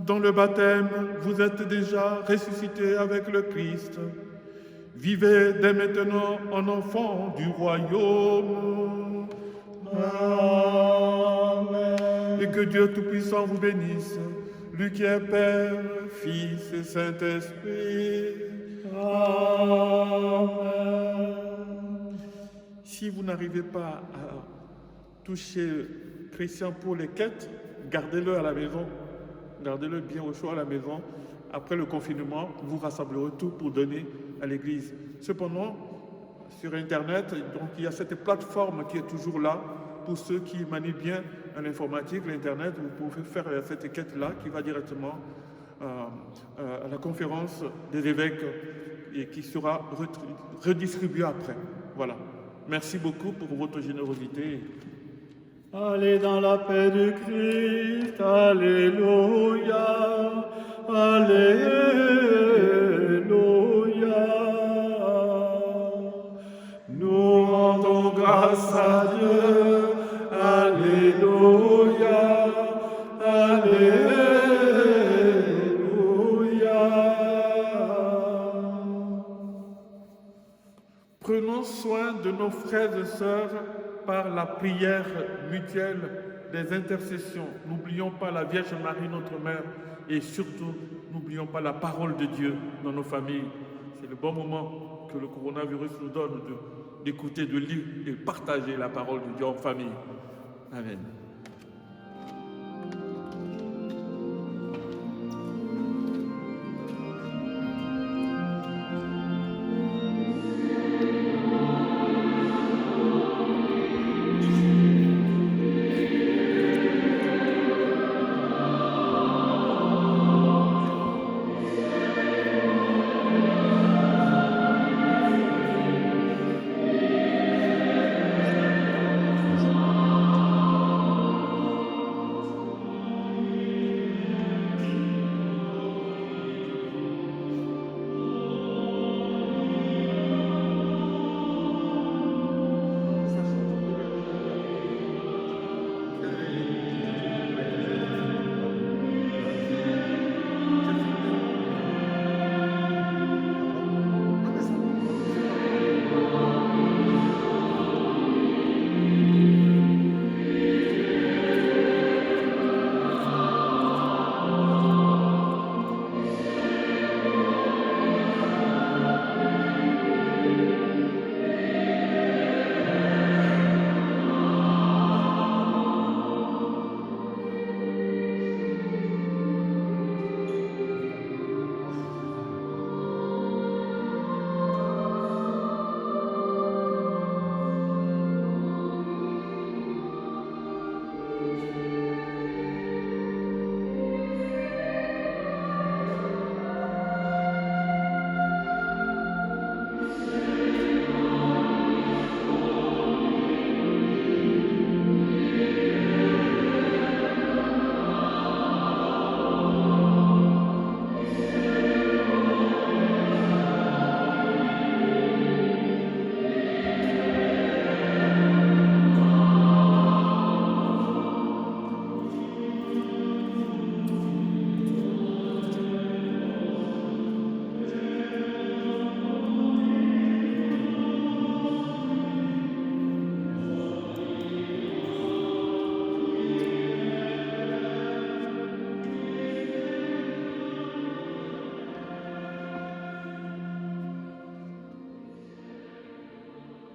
Dans le baptême, vous êtes déjà ressuscités avec le Christ. Vivez dès maintenant en enfants du royaume. Amen. Et que Dieu Tout-Puissant vous bénisse, lui qui est Père, Fils et Saint-Esprit. Amen. Si vous n'arrivez pas à toucher Christian pour les quêtes, gardez-le à la maison. Gardez-le bien au chaud à la maison. Après le confinement, vous rassemblerez tout pour donner à l'église. Cependant, sur Internet, donc, il y a cette plateforme qui est toujours là pour ceux qui manient bien l'informatique, l'Internet. Vous pouvez faire cette quête-là qui va directement à la conférence des évêques et qui sera redistribuée après. Voilà. Merci beaucoup pour votre générosité. Allez dans la paix du Christ, alléluia, alléluia. Nous rendons grâce à Dieu, nos frères et sœurs par la prière mutuelle des intercessions. N'oublions pas la Vierge Marie, notre Mère, et surtout, n'oublions pas la parole de Dieu dans nos familles. C'est le bon moment que le coronavirus nous donne d'écouter, de lire et partager la parole de Dieu en famille. Amen.